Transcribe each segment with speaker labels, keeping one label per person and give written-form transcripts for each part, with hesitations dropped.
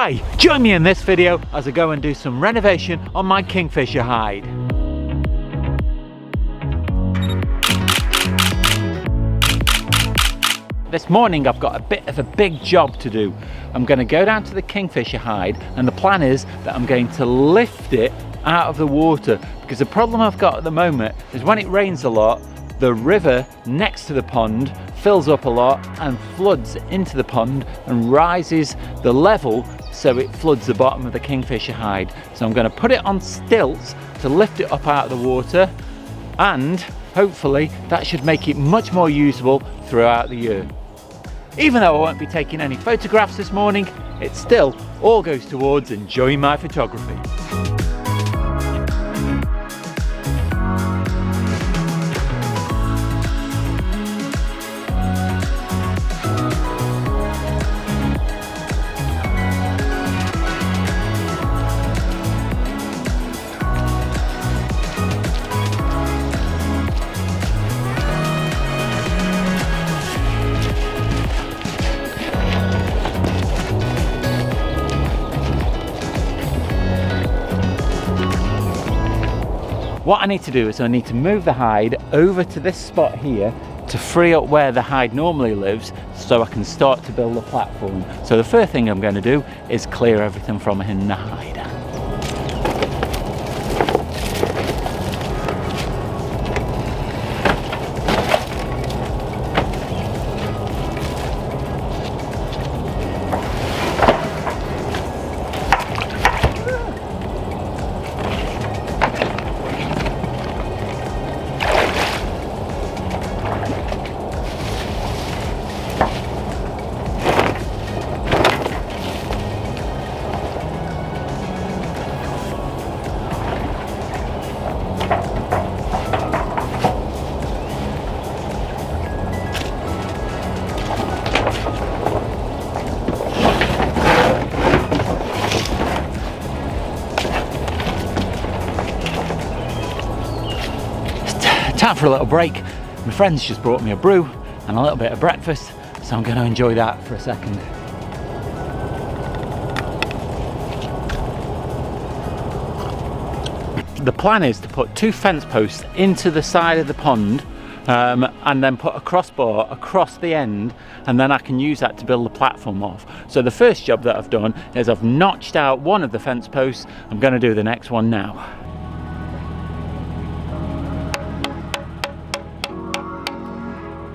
Speaker 1: Hi, join me in this video as I go and do some renovation on my kingfisher hide. This morning I've got a bit of a big job to do. I'm going to go down to the kingfisher hide, and the plan is that I'm going to lift it out of the water, because the problem I've got at the moment is when it rains a lot, the river next to the pond fills up a lot and floods into the pond and rises the level, so it floods the bottom of the kingfisher hide. So I'm going to put it on stilts to lift it up out of the water, and hopefully that should make it much more usable throughout the year. Even though I won't be taking any photographs this morning, it still all goes towards enjoying my photography. What I need to do is I need to move the hide over to this spot here to free up where the hide normally lives, so I can start to build a platform. So the first thing I'm going to do is clear everything from in the hide. Time for a little break. My friends just brought me a brew and a little bit of breakfast, so I'm going to enjoy that for a second. The plan is to put 2 fence posts into the side of the pond, and then put a crossbar across the end, and then I can use that to build the platform off. So the first job that I've done is I've notched out one of the fence posts. I'm going to do the next one now.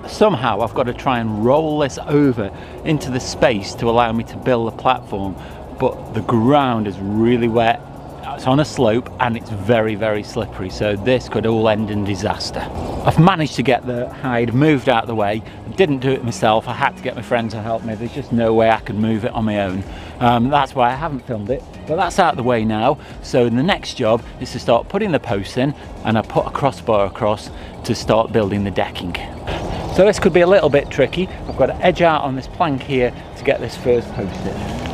Speaker 1: Somehow I've got to try and roll this over into the space to allow me to build a platform, but the ground is really wet. It's on a slope and it's very, very slippery, so this could all end in disaster. I've managed to get the hide moved out of the way. I didn't do it myself, I had to get my friend to help me. There's just no way I could move it on my own. That's why I haven't filmed it, but that's out of the way now. So the next job is to start putting the posts in, and I put a crossbar across to start building the decking. So this could be a little bit tricky. I've got to edge out on this plank here to get this first post in.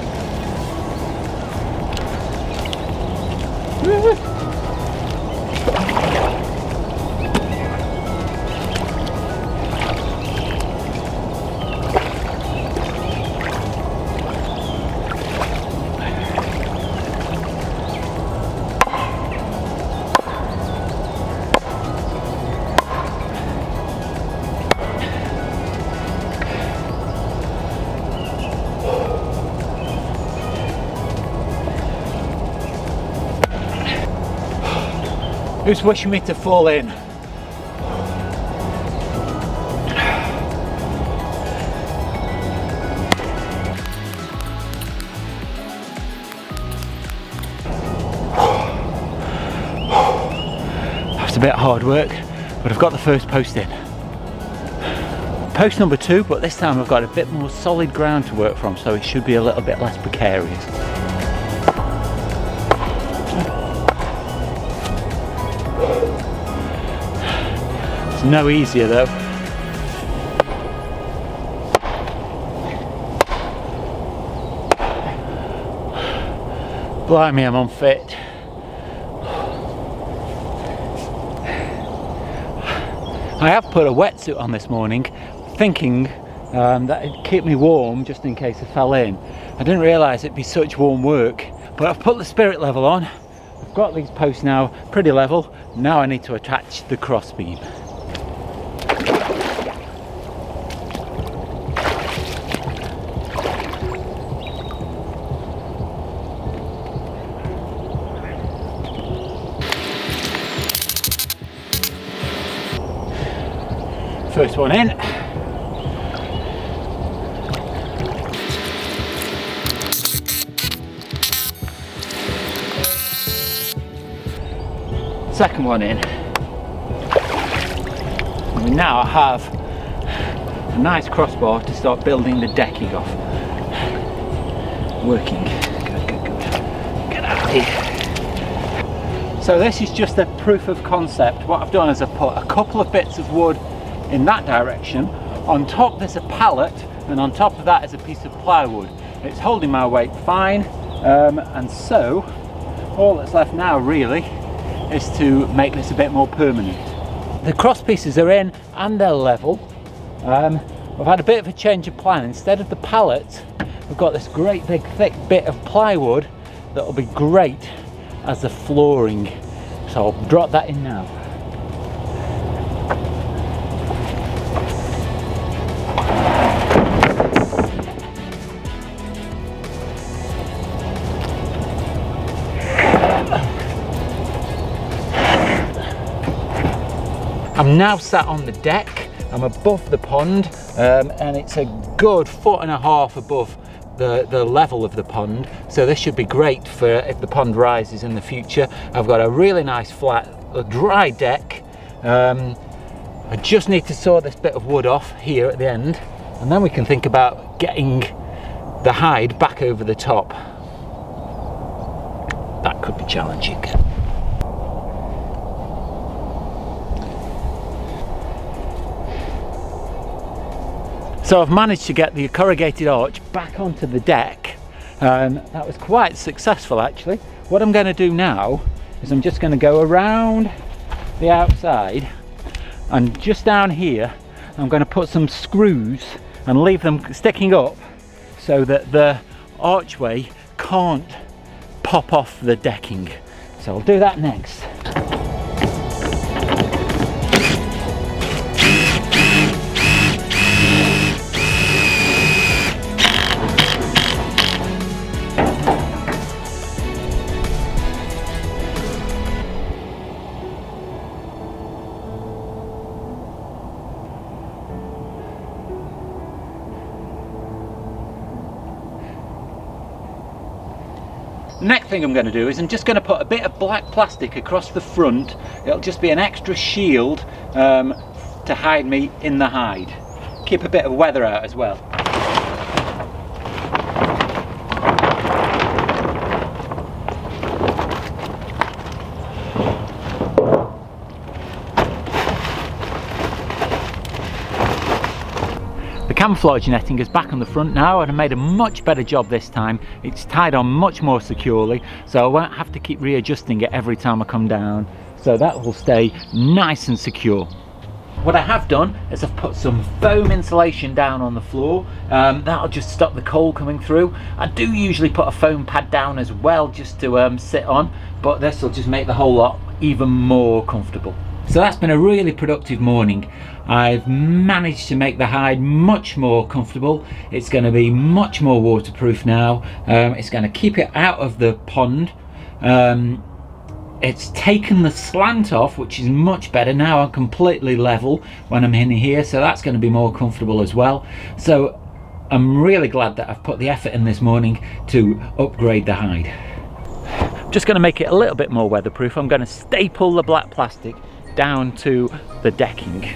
Speaker 1: Who's wishing me to fall in? That's a bit of hard work, but I've got the first post in. Post number 2, but this time I've got a bit more solid ground to work from, so it should be a little bit less precarious. It's no easier though. Blimey, I'm unfit. I have put a wetsuit on this morning, thinking that it'd keep me warm just in case I fell in. I didn't realise it'd be such warm work, but I've put the spirit level on. I've got these posts now pretty level. Now I need to attach the crossbeam. First one in. Second one in. And we now have a nice crossbar to start building the decking off. Working. Good, good, good. Get out of here. So this is just a proof of concept. What I've done is I've put a couple of bits of wood in that direction. On top there's a pallet, and on top of that is a piece of plywood. It's holding my weight fine, and so all that's left now really is to make this a bit more permanent. The cross pieces are in and they're level. We've had a bit of a change of plan. Instead of the pallet, we've got this great big thick bit of plywood that will be great as the flooring. So I'll drop that in now. I'm now sat on the deck. I'm above the pond, and it's a good 1.5 foot above the level of the pond. So this should be great for if the pond rises in the future. I've got a really nice flat, dry deck. I just need to saw this bit of wood off here at the end, and then we can think about getting the hide back over the top. That could be challenging. So I've managed to get the corrugated arch back onto the deck. That was quite successful actually. What I'm going to do now is I'm just going to go around the outside, and just down here I'm going to put some screws and leave them sticking up so that the archway can't pop off the decking. So I'll do that next. The next thing I'm going to do is I'm just going to put a bit of black plastic across the front. It'll just be an extra shield to hide me in the hide. Keep a bit of weather out as well. The camouflage netting is back on the front now, and I made a much better job this time. It's tied on much more securely, so I won't have to keep readjusting it every time I come down. So that will stay nice and secure. What I have done is I've put some foam insulation down on the floor. That'll just stop the cold coming through. I do usually put a foam pad down as well just to sit on, but this will just make the whole lot even more comfortable. So that's been a really productive morning. I've managed to make the hide much more comfortable. It's going to be much more waterproof now. It's going to keep it out of the pond. It's taken the slant off, which is much better. Now I'm completely level when I'm in here, so that's going to be more comfortable as well. So I'm really glad that I've put the effort in this morning to upgrade the hide. I'm just going to make it a little bit more weatherproof. I'm going to staple the black plastic down to the decking.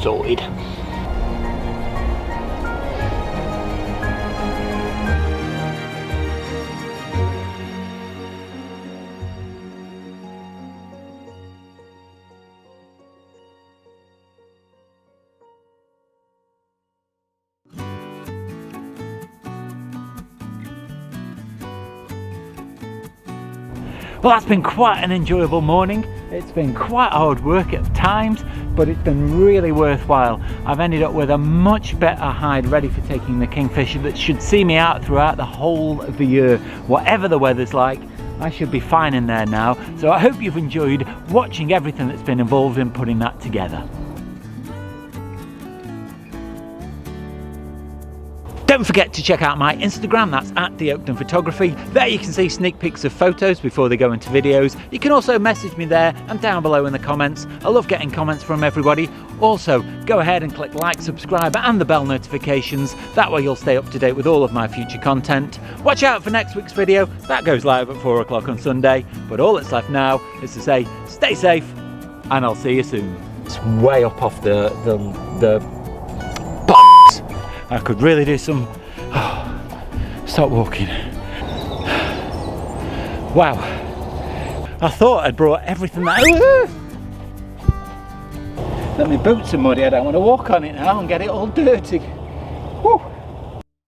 Speaker 1: Sorted. Well, that's been quite an enjoyable morning. It's been quite hard work at times, but it's been really worthwhile. I've ended up with a much better hide ready for taking the kingfisher that should see me out throughout the whole of the year. Whatever the weather's like, I should be fine in there now. So I hope you've enjoyed watching everything that's been involved in putting that together. Don't forget to check out my Instagram, that's at the Oakden Photography. There you can see sneak peeks of photos before they go into videos. You can also message me there and down below in the comments. I love getting comments from everybody. Also, go ahead and click like, subscribe and the bell notifications. That way you'll stay up to date with all of my future content. Watch out for next week's video. That goes live at 4 o'clock on Sunday. But all that's left now is to say, stay safe and I'll see you soon. It's way up off the I could really do some. Stop walking. Wow. I thought I'd brought everything that. Let me boots are muddy. I don't want to walk on it now and get it all dirty. Woo.